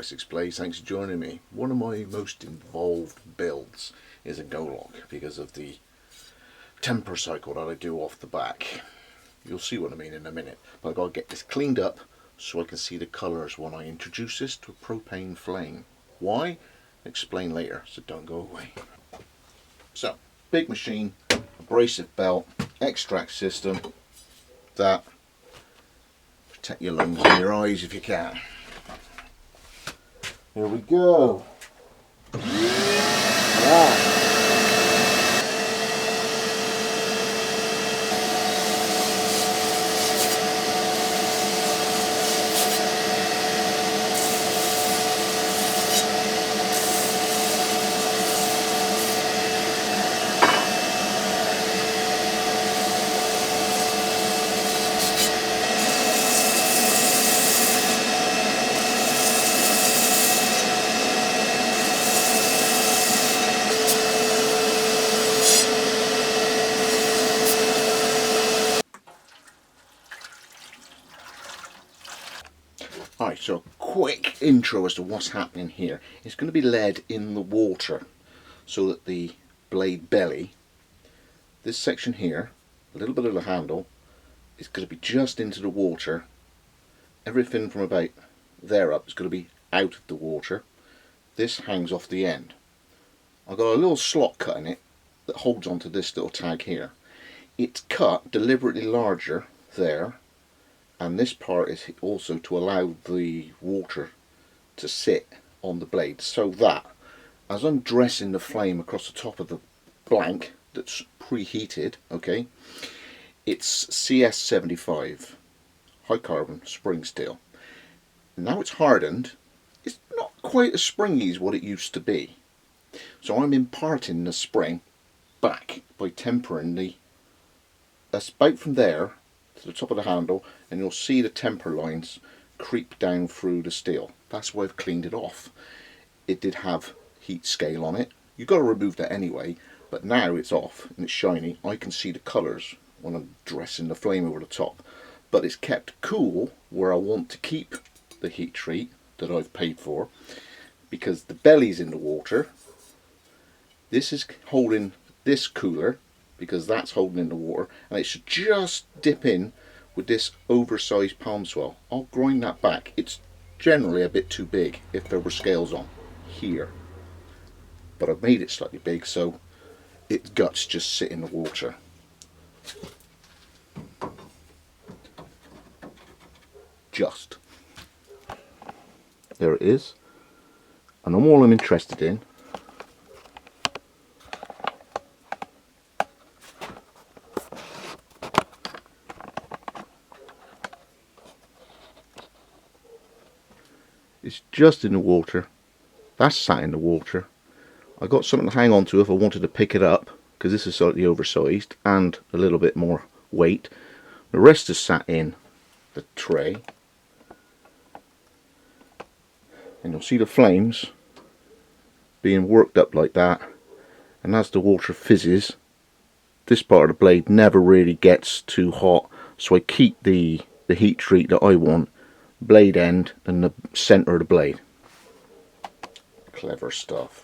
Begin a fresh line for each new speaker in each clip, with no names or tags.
Wessex Blades, thanks for joining me. One of my most involved builds is a Golok because of the temper cycle that I do off the back. You'll see what I mean in a minute, but I've got to get this cleaned up so I can see the colours when I introduce this to a propane flame. Why? Explain later, so don't go away. So, big machine, abrasive belt, extract system, that, protect your lungs and your eyes if you can. Here we go. Wow. Alright, so a quick intro as to what's happening here. It's going to be lead in the water so that the blade belly, this section here, a little bit of the handle, is going to be just into the water. Everything from about there up is going to be out of the water. This hangs off the end. I've got a little slot cut in it that holds onto this little tag here. It's cut deliberately larger there, and this part is also to allow the water to sit on the blade so that as I'm dressing the flame across the top of the blank that's preheated, okay, it's CS75 high carbon spring steel. Now it's hardened, it's not quite as springy as what it used to be, so I'm imparting the spring back by tempering that's about from there to the top of the handle, and you'll see the temper lines creep down through the steel. That's why I've cleaned it off. It did have heat scale on it. You've got to remove that anyway, but now it's off and it's shiny. I can see the colours when I'm dressing the flame over the top, but it's kept cool where I want to keep the heat treat that I've paid for, because the belly's in the water. This is holding this cooler because that's holding in the water, and it should just dip in with this oversized palm swell. I'll grind that back. It's generally a bit too big if there were scales on here, but I've made it slightly big so its guts just sit in the water. Just there it is, and all I'm interested in it's just in the water. That's sat in the water. I got something to hang on to if I wanted to pick it up, because this is slightly oversized and a little bit more weight. The rest is sat in the tray, and you'll see the flames being worked up like that, and as the water fizzes, this part of the blade never really gets too hot, so I keep the heat treat that I want, blade end and the centre of the blade. Clever stuff.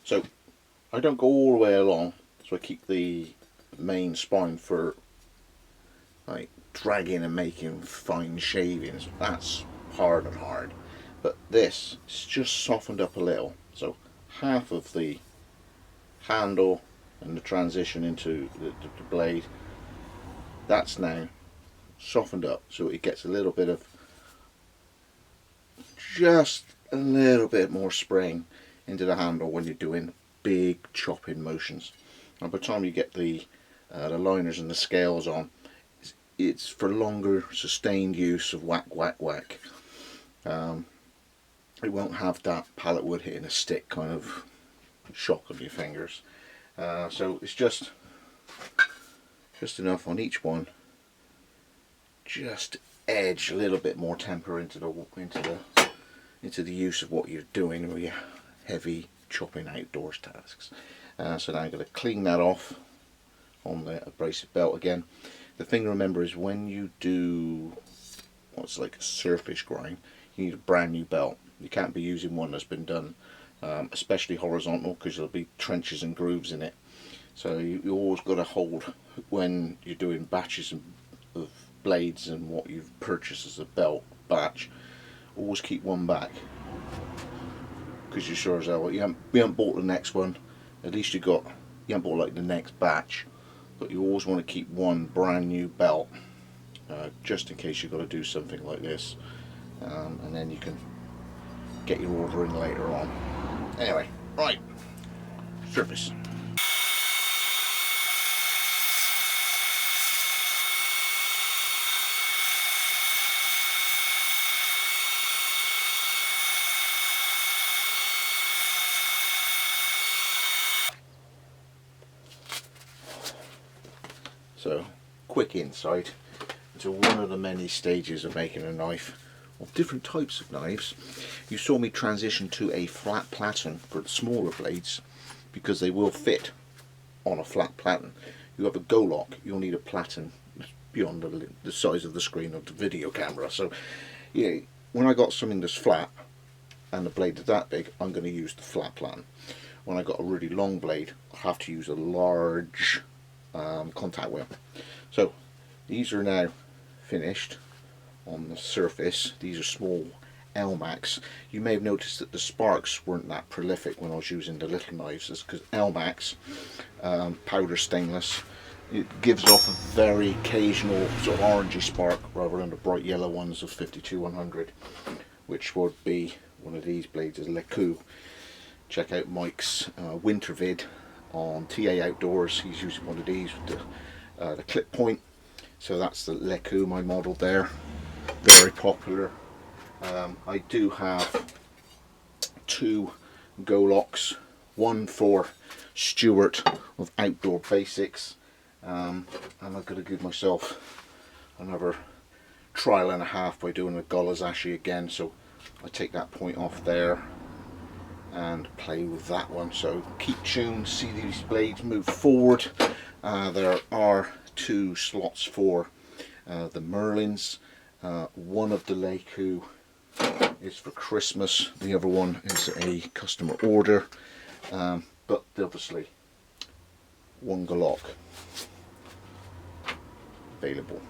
So I don't go all the way along, so I keep the main spine for like dragging and making fine shavings. That's hard and hard. But this is just softened up a little. So half of the handle and the transition into the blade, that's now softened up, so it gets a little bit of, just a little bit more spring into the handle when you're doing big chopping motions. And by the time you get the liners and the scales on, it's for longer sustained use of whack whack whack. It won't have that pallet wood hitting a stick kind of shock of your fingers. So it's just enough on each one, just edge a little bit more temper into the use of what you're doing with your heavy chopping outdoors tasks. So now I'm going to clean that off on the abrasive belt again. The thing to remember is when you do what's like a surface grind, you need a brand new belt. You can't be using one that's been done especially horizontal, because there'll be trenches and grooves in it. So you always got to hold, when you're doing batches of blades and what you've purchased as a belt batch, always keep one back, because you're sure as hell you haven't bought the next one. At least you haven't bought like the next batch, but you always want to keep one brand new belt, just in case you've got to do something like this, and then you can get your order in later on. Anyway, right, surface. So, quick insight into one of the many stages of making a knife, of different types of knives. You saw me transition to a flat platen for the smaller blades, because they will fit on a flat platen. You have a Golok, you'll need a platen beyond the size of the screen of the video camera. So yeah, when I got something that's flat and the blade is that big, I'm going to use the flat platen. When I got a really long blade, I have to use a large contact wheel. So these are now finished on the surface. These are small Elmax. You may have noticed that the sparks weren't that prolific when I was using the little knives. It's because Elmax, powder stainless, it gives off a very occasional sort of orangey spark rather than the bright yellow ones of 52-100, which would be one of these blades is Leuku. Check out Mike's winter vid on TA Outdoors. He's using one of these with the clip point. So that's the Leuku, my model there, very popular. I do have two Goloks, one for Stuart of Outdoor Basics, and I've got to give myself another trial and a half by doing a Golazashi again. So I take that point off there and play with that one. So keep tuned, see these blades move forward. There are two slots for the Merlins. One of the Leuku is for Christmas, the other one is a customer order, but obviously one Golok available.